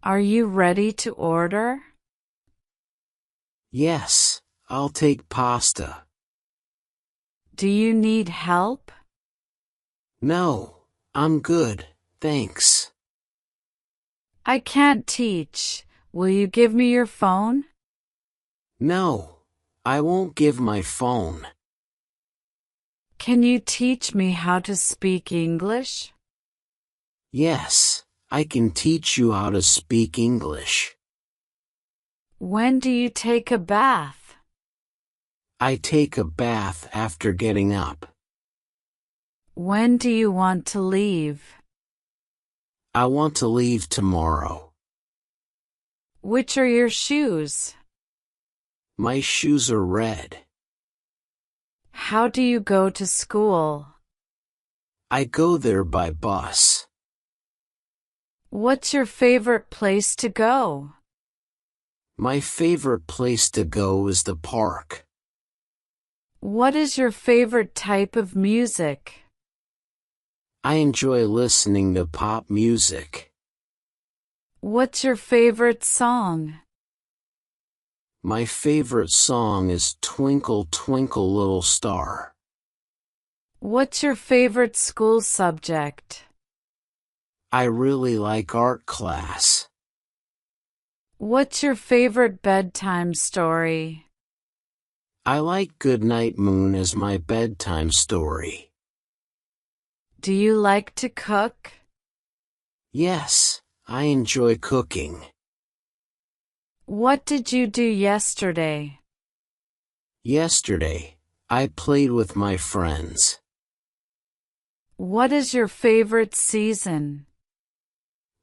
Are you ready to order? Yes, I'll take pasta. Do you need help? No, I'm good, thanks. I can't teach. Will you give me your phone? No, I won't give my phone. Can you teach me how to speak English? Yes, I can teach you how to speak English. When do you take a bath? I take a bath after getting up. When do you want to leave? I want to leave tomorrow. Which are your shoes? My shoes are red. How do you go to school? I go there by bus. What's your favorite place to go? My favorite place to go is the park. What is your favorite type of music? I enjoy listening to pop music. What's your favorite song? My favorite song is Twinkle Twinkle Little Star. What's your favorite school subject? I really like art class. What's your favorite bedtime story? I like Goodnight Moon as my bedtime story. Do you like to cook? Yes, I enjoy cooking. What did you do yesterday? Yesterday, I played with my friends. What is your favorite season?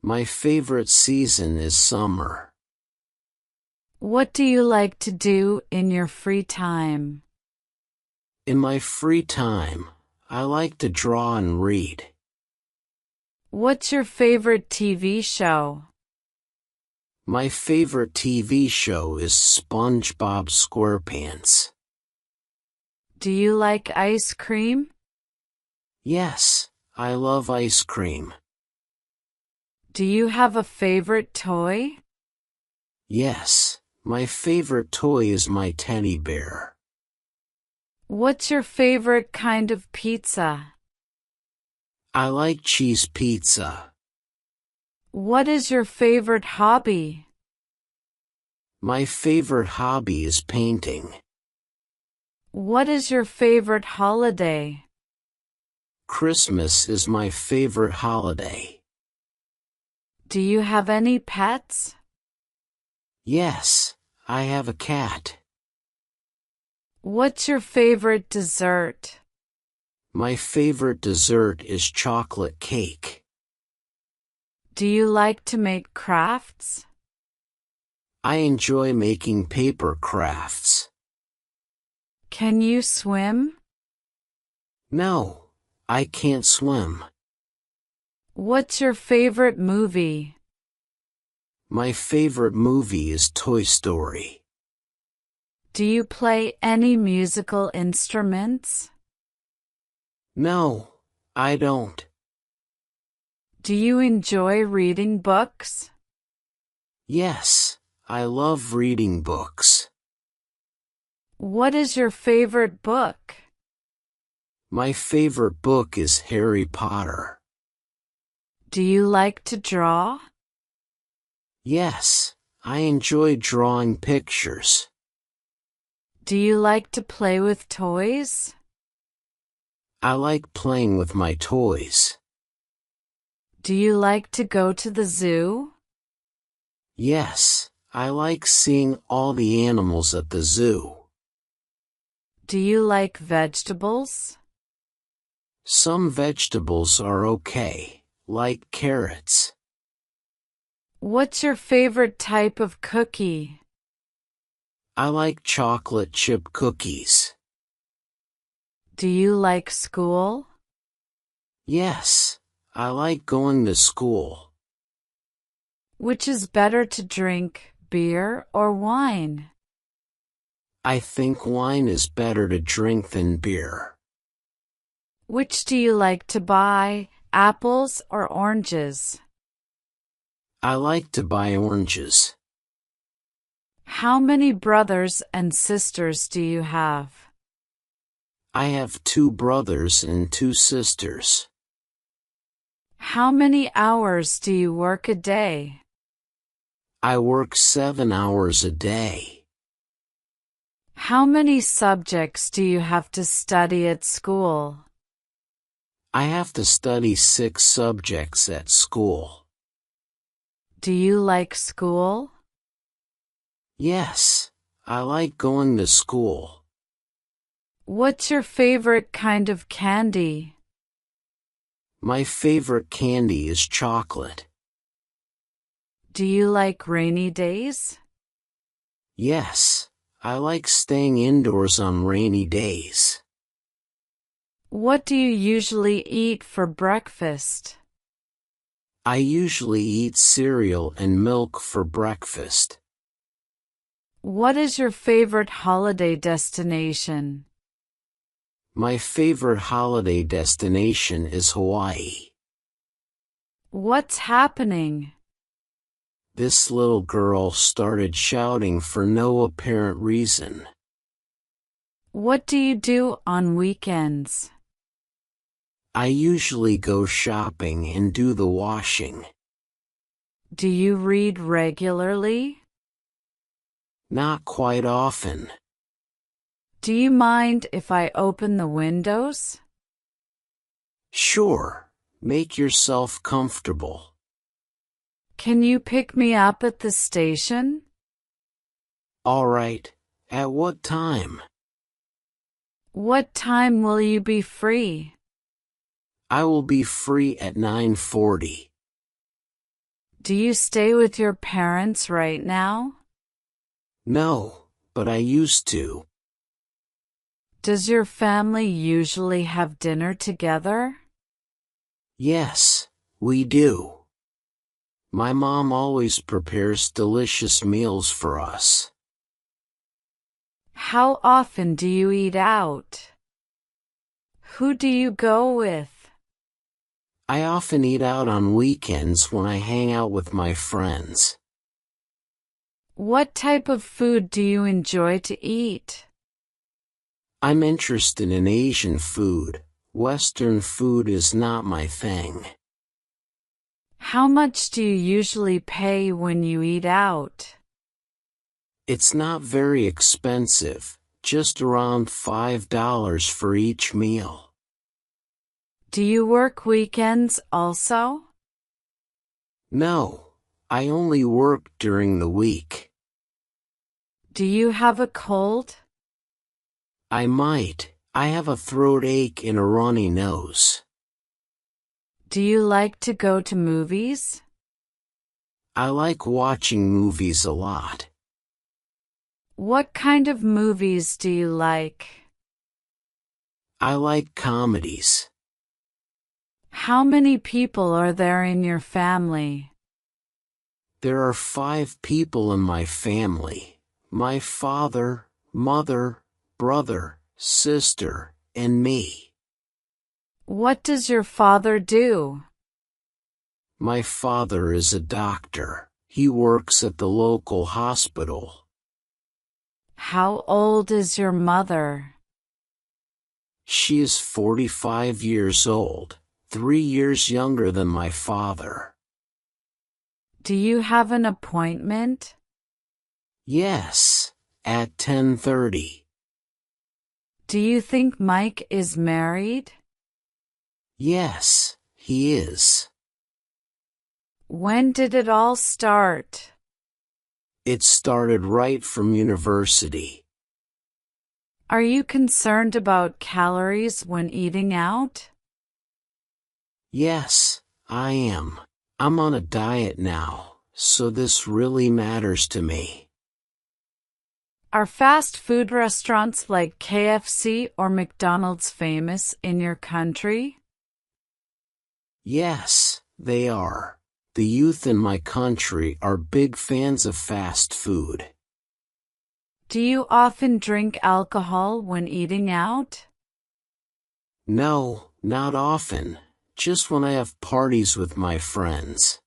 My favorite season is summer. What do you like to do in your free time? In my free time, I like to draw and read. What's your favorite TV show? My favorite TV show is SpongeBob SquarePants. Do you like ice cream? Yes, I love ice cream. Do you have a favorite toy? Yes, my favorite toy is my teddy bear. What's your favorite kind of pizza? I like cheese pizza. What is your favorite hobby? My favorite hobby is painting. What is your favorite holiday? Christmas is my favorite holiday. Do you have any pets? Yes, I have a cat. What's your favorite dessert? My favorite dessert is chocolate cake. Do you like to make crafts? I enjoy making paper crafts. Can you swim? No, I can't swim. What's your favorite movie? My favorite movie is Toy Story. Do you play any musical instruments? No, I don't. Do you enjoy reading books? Yes, I love reading books. What is your favorite book? My favorite book is Harry Potter. Do you like to draw? Yes, I enjoy drawing pictures. Do you like to play with toys? I like playing with my toys. Do you like to go to the zoo? Yes, I like seeing all the animals at the zoo. Do you like vegetables? Some vegetables are okay, like carrots. What's your favorite type of cookie? I like chocolate chip cookies. Do you like school? Yes, I like going to school. Which is better to drink, beer or wine? I think wine is better to drink than beer. Which do you like to buy, apples or oranges? I like to buy oranges. How many brothers and sisters do you have? I have 2 brothers and 2 sisters. How many hours do you work a day? I work 7 hours a day. How many subjects do you have to study at school? I have to study 6 subjects at school. Do you like school? Yes, I like going to school. What's your favorite kind of candy? My favorite candy is chocolate. Do you like rainy days? Yes, I like staying indoors on rainy days. What do you usually eat for breakfast? I usually eat cereal and milk for breakfast. What is your favorite holiday destination? My favorite holiday destination is Hawaii. What's happening? This little girl started shouting for no apparent reason. What do you do on weekends? I usually go shopping and do the washing. Do you read regularly? Not quite often. Do you mind if I open the windows? Sure, make yourself comfortable. Can you pick me up at the station? All right, at what time? What time will you be free? I will be free at 9:40. Do you stay with your parents right now? No, but I used to. Does your family usually have dinner together? Yes, we do. My mom always prepares delicious meals for us. How often do you eat out? Who do you go with? I often eat out on weekends when I hang out with my friends. What type of food do you enjoy to eat? I'm interested in Asian food. Western food is not my thing. How much do you usually pay when you eat out? It's not very expensive, just around $5 for each meal. Do you work weekends also? No, I only work during the week. Do you have a cold? I might. I have a throat ache and a runny nose. Do you like to go to movies? I like watching movies a lot. What kind of movies do you like? I like comedies. How many people are there in your family? There are 5 people in my family. My father, mother, brother, sister, and me. What does your father do? My father is a doctor. He works at the local hospital. How old is your mother? She is 45 years old, 3 years younger than my father. Do you have an appointment? Yes, at 10:30. Do you think Mike is married? Yes, he is. When did it all start? It started right from university. Are you concerned about calories when eating out? Yes, I am. I'm on a diet now, so this really matters to me. Are fast food restaurants like KFC or McDonald's famous in your country? Yes, they are. The youth in my country are big fans of fast food. Do you often drink alcohol when eating out? No, not often. Just when I have parties with my friends.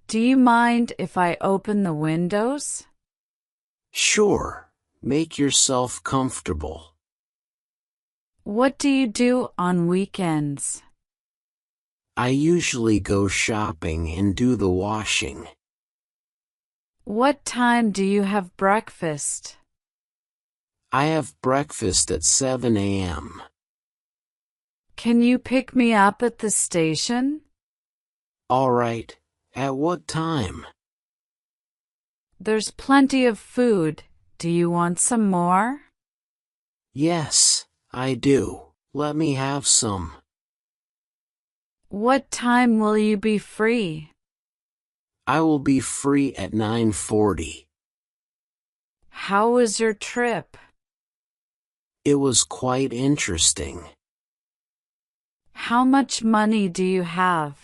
Do you mind if I open the windows? Sure, make yourself comfortable. What do you do on weekends? I usually go shopping and do the washing. What time do you have breakfast? I have breakfast at 7 a.m. Can you pick me up at the station? All right, at what time? There's plenty of food. Do you want some more? Yes, I do. Let me have some. What time will you be free? I will be free at 9:40. How was your trip? It was quite interesting. How much money do you have?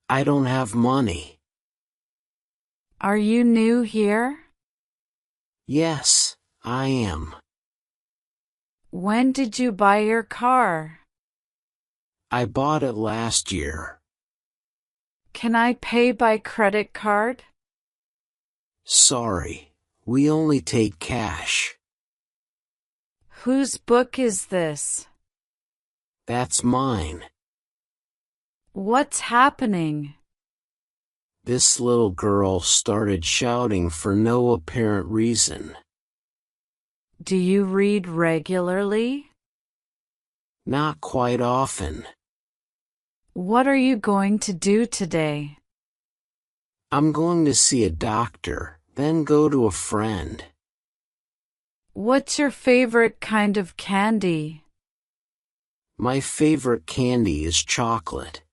I don't have money. Are you new here? Yes, I am. When did you buy your car? I bought it last year. Can I pay by credit card? Sorry, we only take cash. Whose book is this? That's mine. What's happening? This little girl started shouting for no apparent reason. Do you read regularly? Not quite often. What are you going to do today? I'm going to see a doctor, then go to a friend. What's your favorite kind of candy? My favorite candy is chocolate.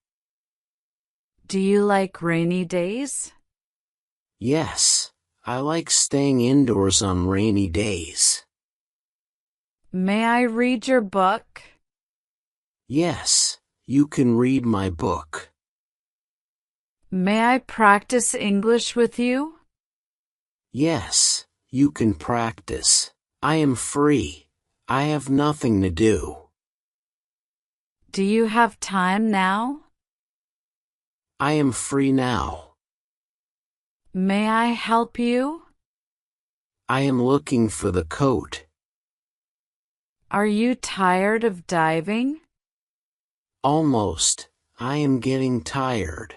Do you like rainy days? Yes, I like staying indoors on rainy days. May I read your book? Yes, you can read my book. May I practice English with you? Yes, you can practice. I am free. I have nothing to do. Do you have time now? I am free now. May I help you? I am looking for the coat. Are you tired of diving? Almost. I am getting tired.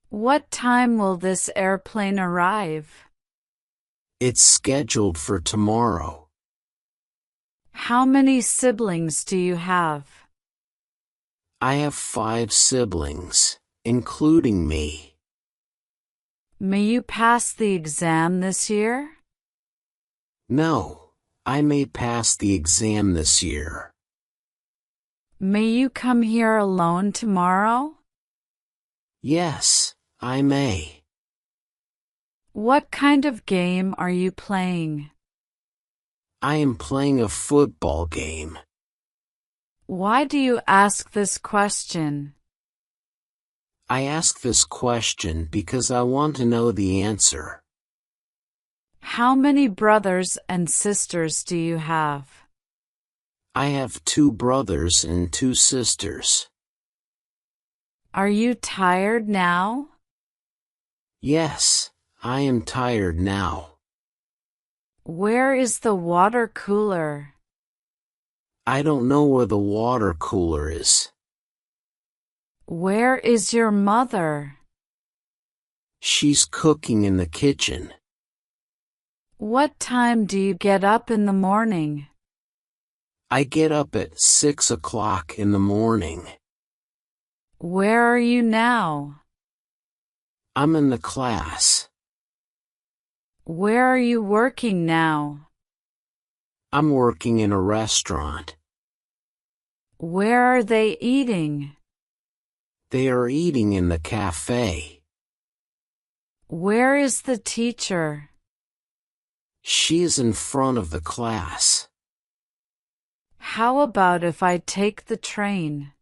What time will this airplane arrive? It's scheduled for tomorrow. How many siblings do you have? I have 5 siblings, including me. May you pass the exam this year? No, I may pass the exam this year. May you come here alone tomorrow? Yes, I may. What kind of game are you playing? I am playing a football game. Why do you ask this question? I ask this question because I want to know the answer. How many brothers and sisters do you have? I have 2 brothers and 2 sisters. Are you tired now? Yes, I am tired now. Where is the water cooler? I don't know where the water cooler is. Where is your mother? She's cooking in the kitchen. What time do you get up in the morning? I get up at 6 o'clock in the morning. Where are you now? I'm in the class. Where are you working now? I'm working in a restaurant. Where are they eating? They are eating in the cafe. Where is the teacher? She is in front of the class. How about if I take the train?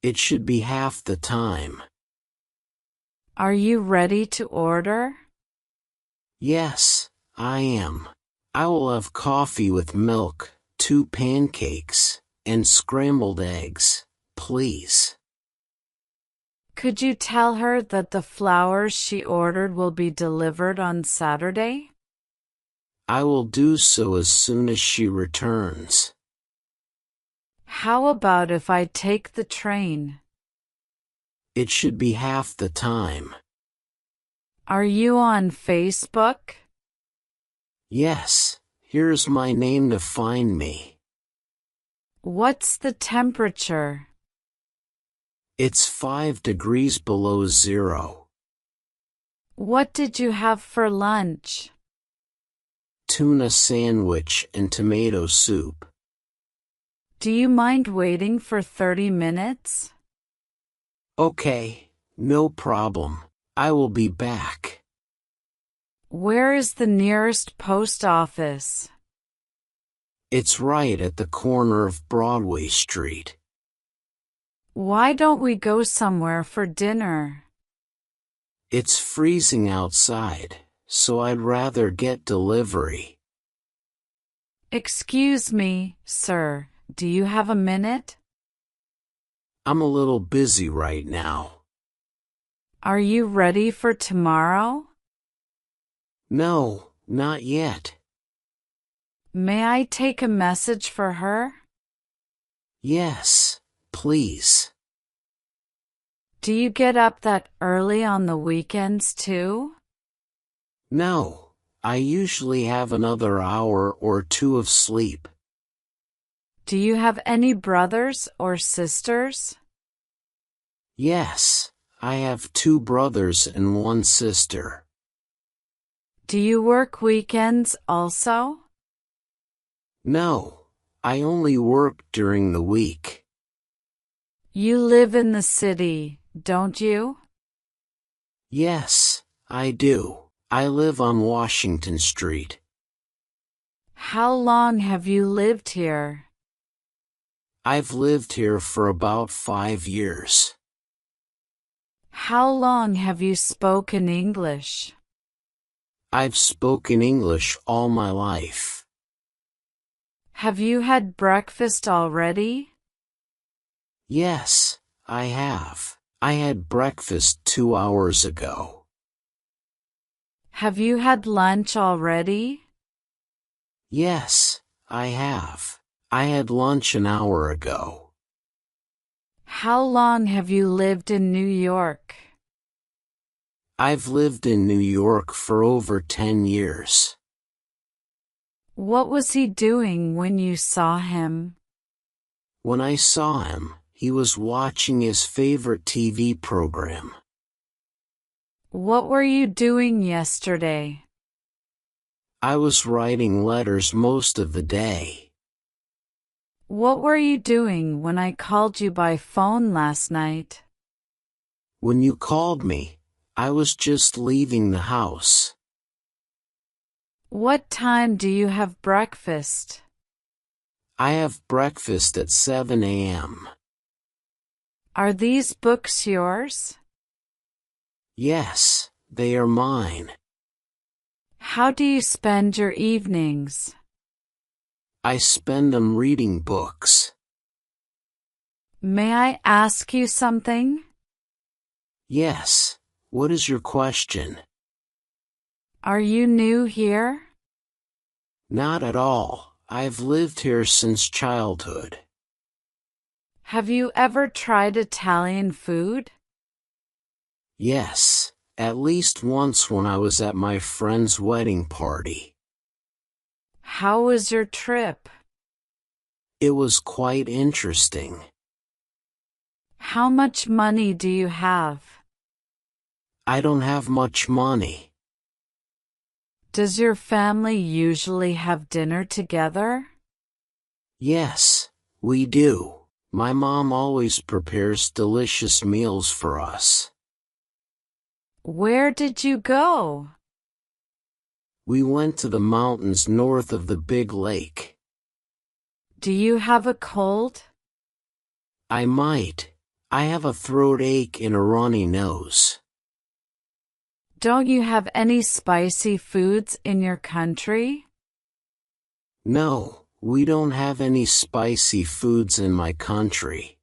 It should be half the time. Are you ready to order? Yes, I am. I will have coffee with milk, 2 pancakes, and scrambled eggs, please. Could you tell her that the flowers she ordered will be delivered on Saturday? I will do so as soon as she returns. How about if I take the train? It should be half the time. Are you on Facebook? Yes, here's my name to find me. What's the temperature? It's 5 degrees below zero. What did you have for lunch? Tuna sandwich and tomato soup. Do you mind waiting for 30 minutes? Okay, no problem. I will be back. Where is the nearest post office? It's right at the corner of Broadway Street. Why don't we go somewhere for dinner? It's freezing outside, so I'd rather get delivery. Excuse me, sir, do you have a minute? I'm a little busy right now. Are you ready for tomorrow? No, not yet. May I take a message for her? Yes, please. Do you get up that early on the weekends too? No, I usually have another hour or two of sleep. Do you have any brothers or sisters? Yes, I have 2 brothers and 1 sister. Do you work weekends also? No, I only work during the week. You live in the city, don't you? Yes, I do. I live on Washington Street. How long have you lived here? I've lived here for about 5 years. How long have you spoken English? I've spoken English all my life. Have you had breakfast already? Yes, I have. I had breakfast 2 hours ago. Have you had lunch already? Yes, I have. I had lunch an hour ago. How long have you lived in New York? I've lived in New York for over 10 years. What was he doing when you saw him? When I saw him, he was watching his favorite TV program. What were you doing yesterday? I was writing letters most of the day. What were you doing when I called you by phone last night? When you called me, I was just leaving the house. What time do you have breakfast? I have breakfast at 7 a.m. Are these books yours? Yes, they are mine. How do you spend your evenings? I spend them reading books. May I ask you something? Yes, what is your question? Are you new here? Not at all. I've lived here since childhood. Have you ever tried Italian food? Yes, at least once when I was at my friend's wedding party. How was your trip? It was quite interesting. How much money do you have? I don't have much money. Does your family usually have dinner together? Yes, we do. My mom always prepares delicious meals for us. Where did you go? We went to the mountains north of the big lake. Do you have a cold? I might. I have a throat ache and a runny nose. Don't you have any spicy foods in your country? No, we don't have any spicy foods in my country.